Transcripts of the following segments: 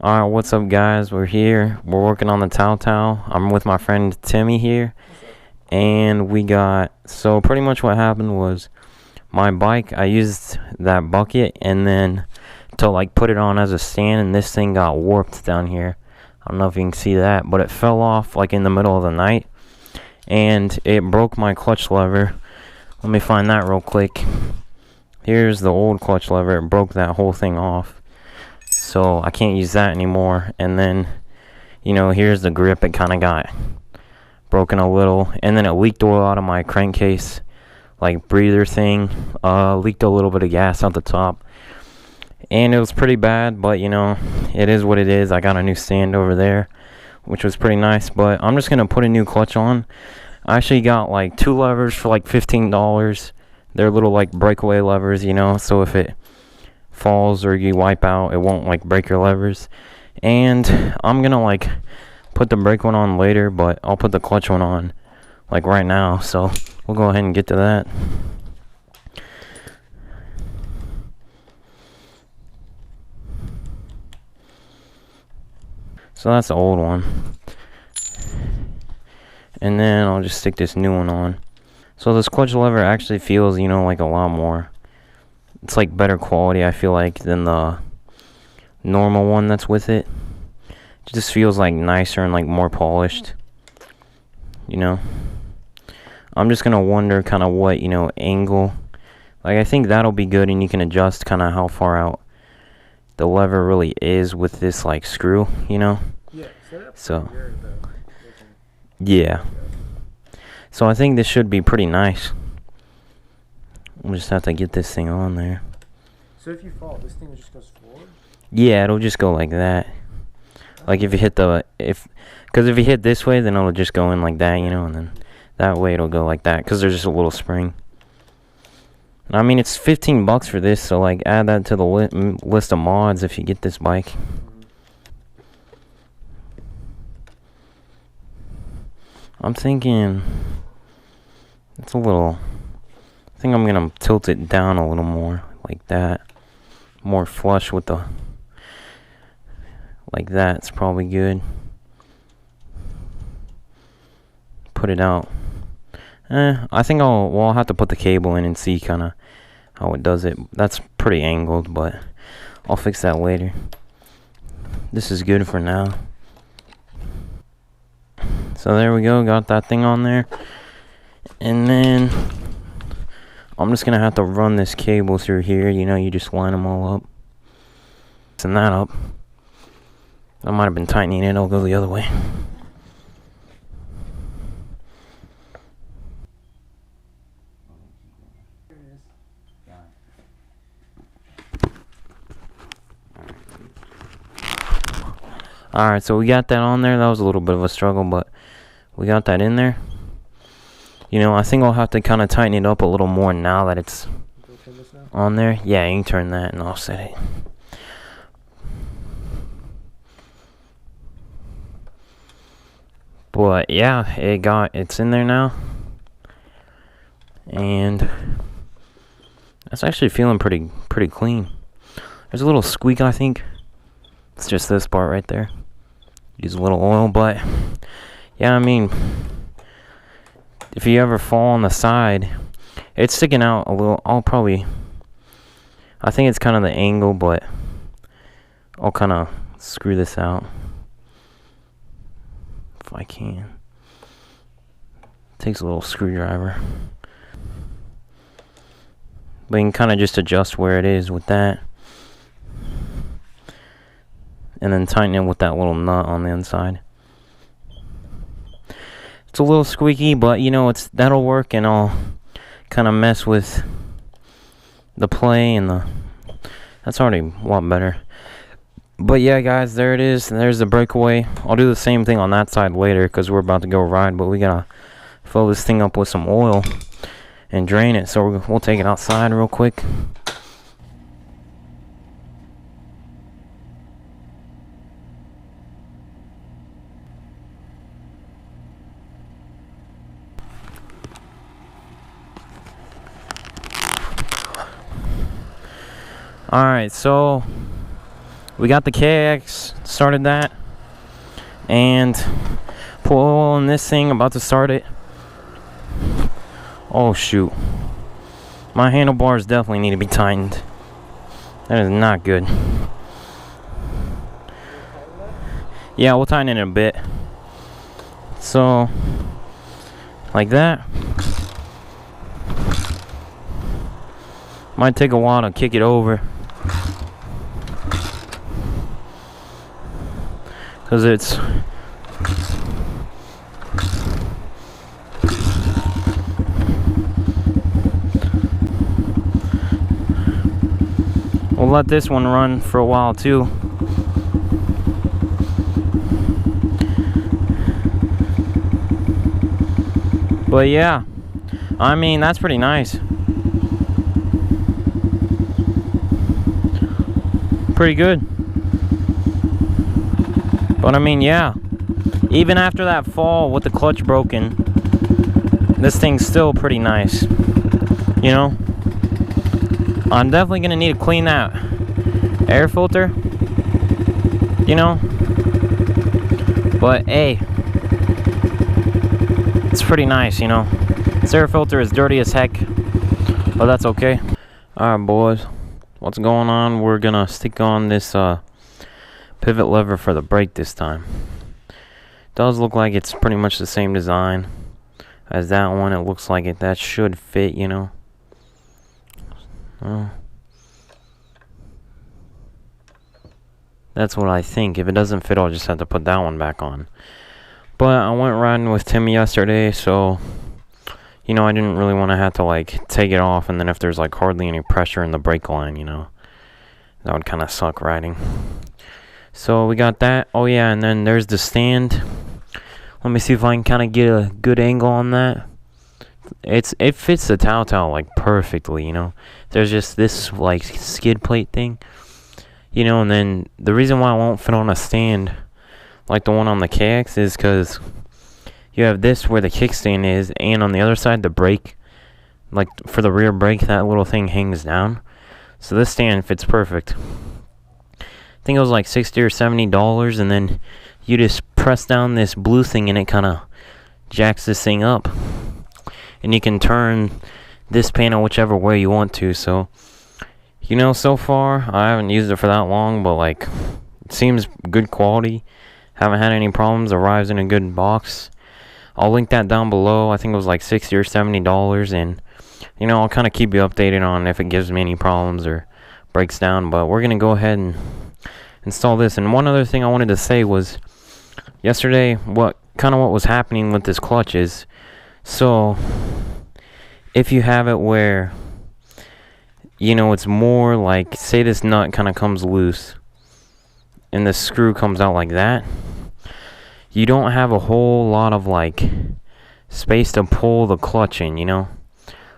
Alright, what's up guys? We're here. We're working on the Tao. I'm with my friend Timmy here. And so pretty much what happened was my bike, I used that bucket and then to like put it on as a stand, and this thing got warped down here. I don't know if you can see that, but it fell off like in the middle of the night. And it broke my clutch lever. Let me find that real quick. Here's the old clutch lever. It broke that whole thing off. So I can't use that anymore. And then, here's the grip. It kind of got broken a little. And then it leaked oil out of my crankcase, like breather thing. Leaked a little bit of gas out the top. And it was pretty bad, but it is what it is. I got a new stand over there, which was pretty nice. But I'm just going to put a new clutch on. I actually got like 2 levers for like $15. They're little like breakaway levers, so if it falls or you wipe out, it won't like break your levers. And I'm gonna like put the brake one on later, but I'll put the clutch one on like right now, so we'll go ahead and get to that. So that's the old one, and then I'll just stick this new one on. So this clutch lever actually feels, like a lot more, it's like better quality, I feel like, than the normal one that's with it. It just feels like nicer and like more polished. I'm just gonna wonder kind of what, angle. Like I think that'll be good, and you can adjust kind of how far out the lever really is with this like screw, Yeah, so yeah. So I think this should be pretty nice. We'll just have to get this thing on there. So if you fall, this thing just goes forward? Yeah, it'll just go like that. Like if you hit because if you hit this way, then it'll just go in like that, and then that way it'll go like that, because there's just a little spring. I mean, it's $15 for this, so like add that to the list of mods if you get this bike. I'm thinking it's a little, I think I'm gonna tilt it down a little more, like that. More flush with the, like that's probably good. Put it out. I think I'll have to put the cable in and see kind of how it does it. That's pretty angled, but I'll fix that later. This is good for now. So there we go, got that thing on there. And then I'm just gonna have to run this cable through here. You just line them all up. Loosen that up. I might have been tightening it. I'll go the other way. Alright, so we got that on there. That was a little bit of a struggle, but we got that in there. I think I'll have to kind of tighten it up a little more now that it's on there. Yeah, you can turn that and offset it. But yeah, it's in there now. And that's actually feeling pretty clean. There's a little squeak, I think. It's just this part right there. Use a little oil, but yeah, I mean, if you ever fall on the side, it's sticking out a little. I think it's kind of the angle, but I'll kind of screw this out if I can. Takes a little screwdriver, but you can kind of just adjust where it is with that, and then tighten it with that little nut on the inside. It's a little squeaky, but that'll work, and I'll kind of mess with the play and that's already a lot better. But yeah, guys, there it is. There's the breakaway. I'll do the same thing on that side later, because we're about to go ride, but we gotta fill this thing up with some oil and drain it. So we'll take it outside real quick. Alright, so we got the KX, started that, and pulling this thing, about to start it. Oh shoot, my handlebars definitely need to be tightened. That is not good. Yeah, we'll tighten it a bit. So, like that. Might take a while to kick it over, because it's we'll let this one run for a while too. But yeah, I mean, that's pretty nice. Pretty good. But I mean, yeah, even after that fall with the clutch broken, this thing's still pretty nice. You know, I'm definitely gonna need to clean that air filter, you know, but hey, it's pretty nice, you know. This air filter is dirty as heck, but that's okay. Alright boys, what's going on? We're gonna stick on this pivot lever for the brake this time. Does look like it's pretty much the same design as that one. It looks like that should fit, you know. That's what I think. If it doesn't fit, I'll just have to put that one back on. But I went riding with Timmy yesterday, so you know, I didn't really want to have to like take it off, and then if there's like hardly any pressure in the brake line, you know, that would kind of suck riding. So we got that. Oh yeah, and then there's the stand. Let me see if I can kind of get a good angle on that. It fits the Tao like perfectly, you know. There's just this like skid plate thing, you know, and then the reason why it won't fit on a stand like the one on the KX is because you have this where the kickstand is, and on the other side the brake, like for the rear brake, that little thing hangs down. So this stand fits perfect. I think it was like $60 or $70, and then you just press down this blue thing and it kind of jacks this thing up, and you can turn this panel whichever way you want to. So, you know, so far I haven't used it for that long, but like it seems good quality. Haven't had any problems. Arrives in a good box. I'll link that down below. I think it was like $60 or $70, and you know, I'll kind of keep you updated on if it gives me any problems or breaks down. But we're gonna go ahead and install this. And one other thing I wanted to say was, yesterday, what was happening with this clutch is, so if you have it where, you know, it's more like, say this nut kind of comes loose and the screw comes out like that, you don't have a whole lot of like space to pull the clutch in, you know.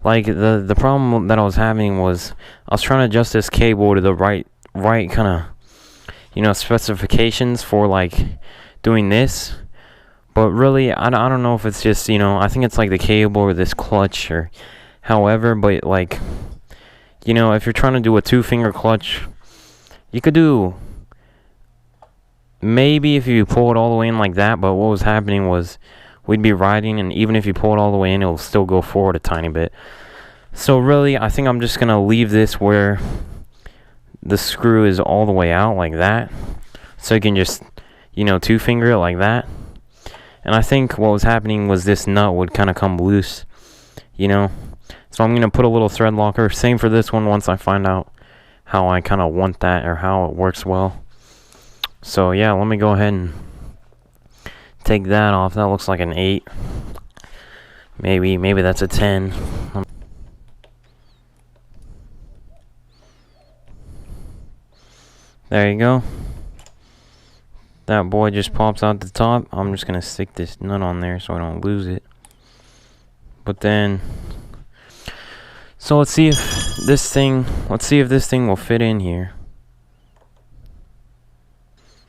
Like the problem that I was having was I was trying to adjust this cable to the right kind of, you know, specifications for like doing this, but really I don't know if it's just, you know, I think it's like the cable or this clutch or however, but like, you know, if you're trying to do a 2-finger clutch, you could do maybe if you pull it all the way in like that, but what was happening was we'd be riding, and even if you pull it all the way in, it'll still go forward a tiny bit. So really, I think I'm just going to leave this where the screw is all the way out like that, so you can just, you know, 2-finger it like that. And I think what was happening was this nut would kind of come loose, you know. So I'm going to put a little thread locker. Same for this one once I find out how I kind of want that or how it works well. So yeah, let me go ahead and take that off. That looks like an 8. Maybe that's a 10. There you go. That boy just pops out the top. I'm just gonna stick this nut on there so I don't lose it. But then, so let's see if this thing will fit in here.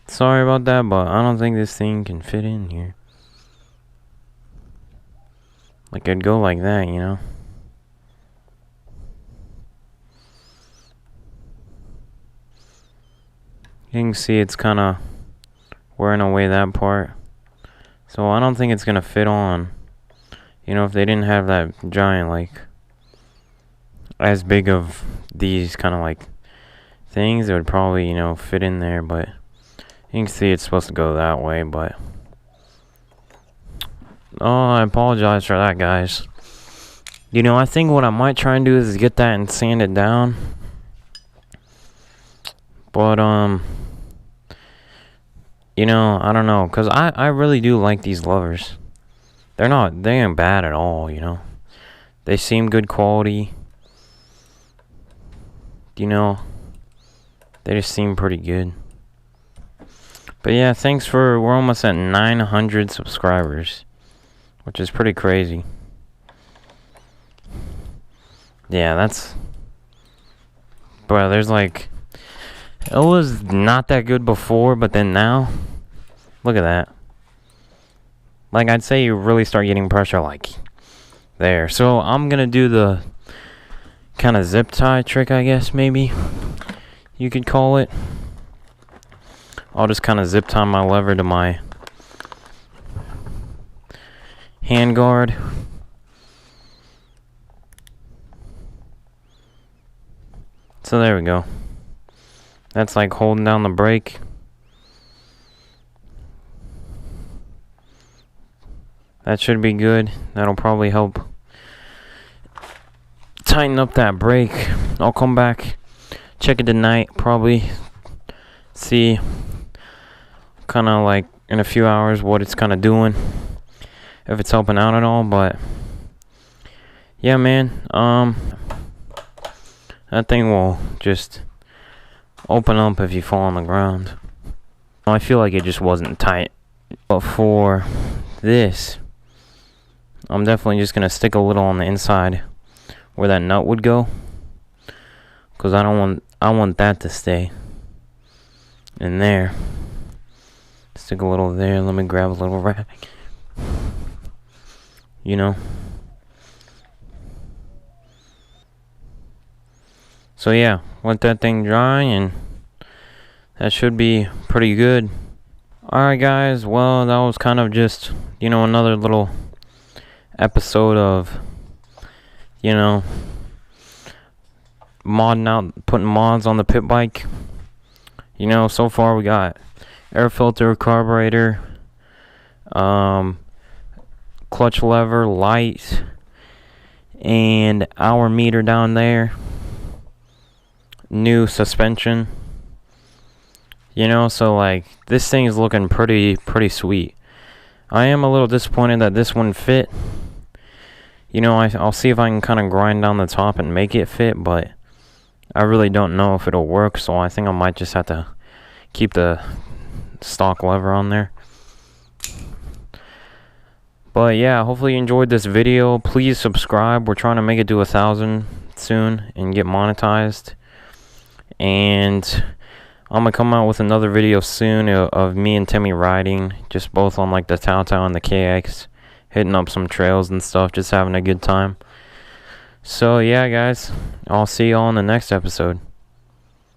Sorry about that, but I don't think this thing can fit in here. Like, it'd go like that, you know. You can see it's kind of wearing away that part. So I don't think it's going to fit on. You know, if they didn't have that giant, like, as big of these kind of, like, things, it would probably, you know, fit in there. But you can see it's supposed to go that way, but... Oh, I apologize for that, guys. You know, I think what I might try and do is get that and sand it down. But, you know, I don't know. Because I really do like these levers. They ain't bad at all, you know. They seem good quality. You know, they just seem pretty good. But yeah, we're almost at 900 subscribers. Which is pretty crazy. Yeah, bro, there's like... It was not that good before, but then now... Look at that. Like, I'd say you really start getting pressure, like... There. So, I'm gonna do the... kind of zip tie trick, I guess, maybe. You could call it. I'll just kind of zip tie my lever to my... handguard. So there we go. That's like holding down the brake. That should be good. That'll probably help tighten up that brake. I'll come back, check it tonight, probably see kind of like in a few hours what it's kind of doing. If it's helping out at all, but yeah, man, that thing will just open up if you fall on the ground. I feel like it just wasn't tight, but for this, I'm definitely just gonna stick a little on the inside where that nut would go, because I want that to stay in there. Stick a little there. Let me grab a little rag. You know. So yeah, let that thing dry and that should be pretty good. Alright guys, well that was kind of just, you know, another little episode of, you know, modding out, putting mods on the pit bike. You know, so far we got air filter, carburetor, clutch lever, light, and hour meter down there. New suspension. You know, so like this thing is looking pretty sweet. I am a little disappointed that this one fit. You know, I'll see if I can kind of grind down the top and make it fit, but I really don't know if it'll work, so I think I might just have to keep the stock lever on there. But yeah, hopefully you enjoyed this video. Please subscribe. We're trying to make it to 1,000 soon and get monetized. And I'm gonna come out with another video soon of me and Timmy riding, just both on like the Tao and the KX, hitting up some trails and stuff, just having a good time. So yeah guys, I'll see you all in the next episode.